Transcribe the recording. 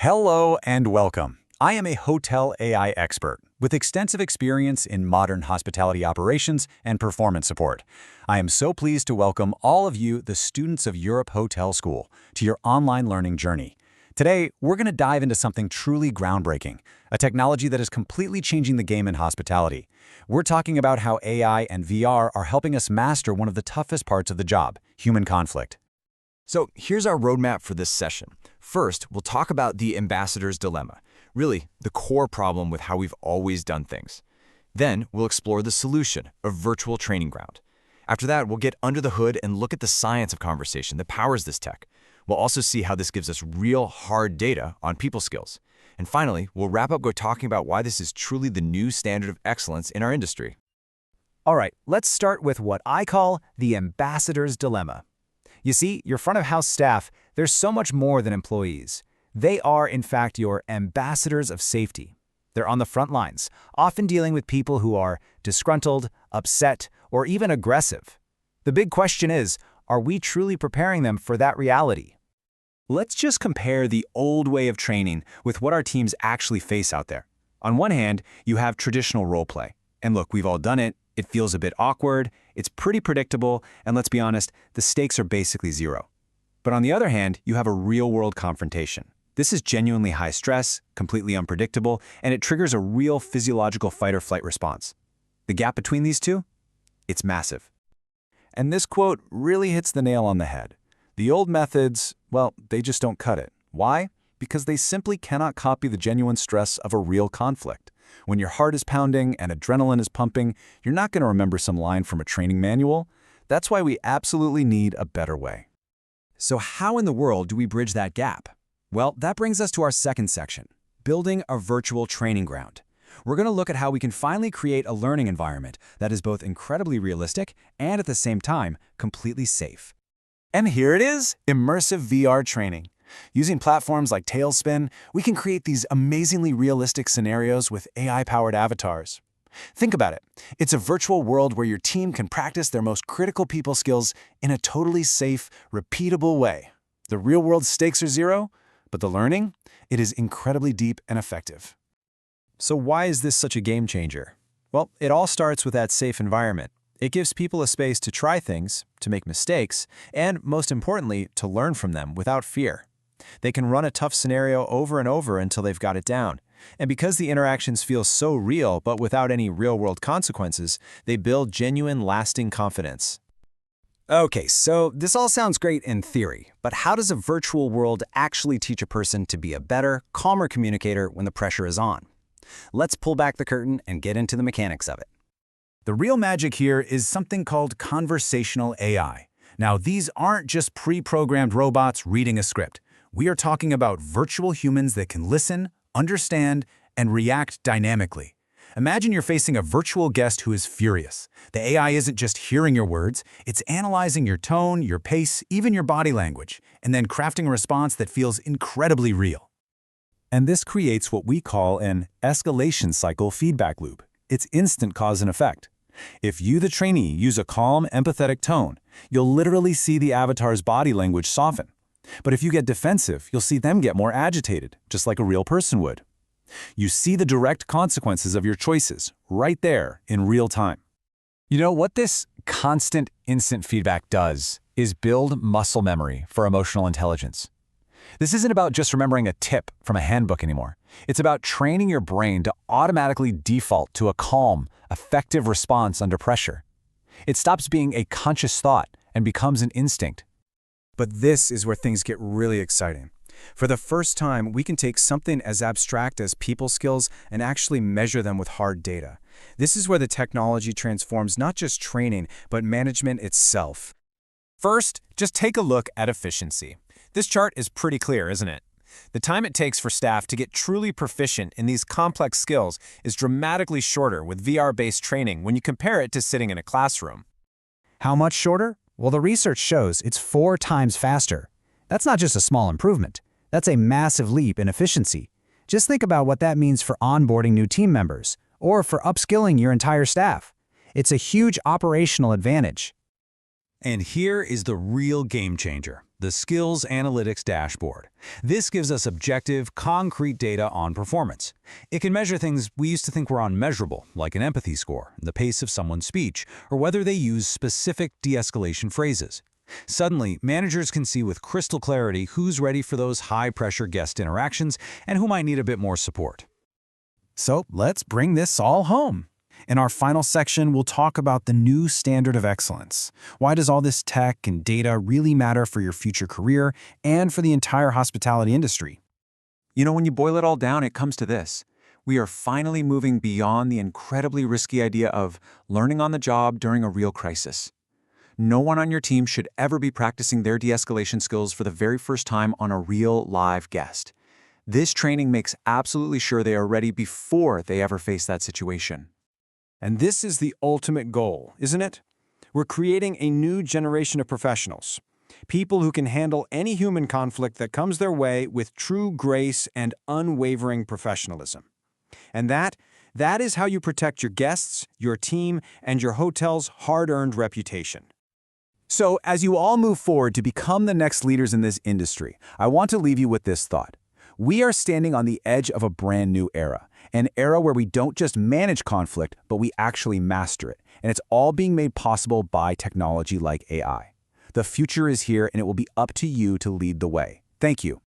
Hello and welcome. I am a hotel AI expert with extensive experience in modern hospitality operations and performance support. I am so pleased to welcome all of you, the students of Europe Hotel School, to your online learning journey. Today, we're going to dive into something truly groundbreaking, a technology that is completely changing the game in hospitality. We're talking about how AI and VR are helping us master one of the toughest parts of the job, human conflict. So here's our roadmap for this session. First, we'll talk about the ambassador's dilemma, really the core problem with how we've always done things. Then we'll explore the solution, a virtual training ground. After that, we'll get under the hood and look at the science of conversation that powers this tech. We'll also see how this gives us real, hard data on people skills. And finally, we'll wrap up by talking about why this is truly the new standard of excellence in our industry. All right, let's start with what I call the ambassador's dilemma. You see, your front-of-house staff, they're so much more than employees. They are, in fact, your ambassadors of safety. They're on the front lines, often dealing with people who are disgruntled, upset, or even aggressive. The big question is, are we truly preparing them for that reality? Let's just compare the old way of training with what our teams actually face out there. On one hand, you have traditional role play. And look, we've all done it. It feels a bit awkward, it's pretty predictable, and let's be honest, the stakes are basically zero. But on the other hand, you have a real-world confrontation. This is genuinely high stress, completely unpredictable, and it triggers a real physiological fight-or-flight response. The gap between these two? It's massive. And this quote really hits the nail on the head. The old methods, well, they just don't cut it. Why? Because they simply cannot copy the genuine stress of a real conflict. When your heart is pounding and adrenaline is pumping, you're not going to remember some line from a training manual. That's why we absolutely need a better way. So how in the world do we bridge that gap? Well, that brings us to our second section, building a virtual training ground. We're going to look at how we can finally create a learning environment that is both incredibly realistic and at the same time completely safe. And here it is, immersive VR training. Using platforms like Talespin, we can create these amazingly realistic scenarios with AI-powered avatars. Think about it. It's a virtual world where your team can practice their most critical people skills in a totally safe, repeatable way. The real-world stakes are zero, but the learning, it is incredibly deep and effective. So why is this such a game changer? Well, it all starts with that safe environment. It gives people a space to try things, to make mistakes, and most importantly, to learn from them without fear. They can run a tough scenario over and over until they've got it down. And because the interactions feel so real but without any real-world consequences, they build genuine, lasting confidence. Okay, so this all sounds great in theory, but how does a virtual world actually teach a person to be a better, calmer communicator when the pressure is on? Let's pull back the curtain and get into the mechanics of it. The real magic here is something called conversational AI. Now, these aren't just pre-programmed robots reading a script. We are talking about virtual humans that can listen, understand, and react dynamically. Imagine you're facing a virtual guest who is furious. The AI isn't just hearing your words, it's analyzing your tone, your pace, even your body language, and then crafting a response that feels incredibly real. And this creates what we call an escalation cycle feedback loop. It's instant cause and effect. If you, the trainee, use a calm, empathetic tone, you'll literally see the avatar's body language soften. But if you get defensive, you'll see them get more agitated, just like a real person would. You see the direct consequences of your choices right there in real time. You know, what this constant, instant feedback does is build muscle memory for emotional intelligence. This isn't about just remembering a tip from a handbook anymore. It's about training your brain to automatically default to a calm, effective response under pressure. It stops being a conscious thought and becomes an instinct. But this is where things get really exciting. For the first time, we can take something as abstract as people skills and actually measure them with hard data. This is where the technology transforms not just training, but management itself. First, just take a look at efficiency. This chart is pretty clear, isn't it? The time it takes for staff to get truly proficient in these complex skills is dramatically shorter with VR-based training when you compare it to sitting in a classroom. How much shorter? Well, the research shows it's 4 times faster. That's not just a small improvement. That's a massive leap in efficiency. Just think about what that means for onboarding new team members or for upskilling your entire staff. It's a huge operational advantage. And here is the real game changer. the Skills Analytics Dashboard. This gives us objective, concrete data on performance. It can measure things we used to think were unmeasurable, like an empathy score, the pace of someone's speech, or whether they use specific de-escalation phrases. Suddenly, managers can see with crystal clarity who's ready for those high-pressure guest interactions and who might need a bit more support. So let's bring this all home. In our final section, we'll talk about the new standard of excellence. Why does all this tech and data really matter for your future career and for the entire hospitality industry? You know, when you boil it all down, it comes to this. We are finally moving beyond the incredibly risky idea of learning on the job during a real crisis. No one on your team should ever be practicing their de-escalation skills for the very first time on a real live guest. This training makes absolutely sure they are ready before they ever face that situation. And this is the ultimate goal, isn't it? We're creating a new generation of professionals. People who can handle any human conflict that comes their way with true grace and unwavering professionalism. And that is how you protect your guests, your team, and your hotel's hard-earned reputation. So, as you all move forward to become the next leaders in this industry, I want to leave you with this thought. We are standing on the edge of a brand new era, an era where we don't just manage conflict, but we actually master it. And it's all being made possible by technology like AI. The future is here, and it will be up to you to lead the way. Thank you.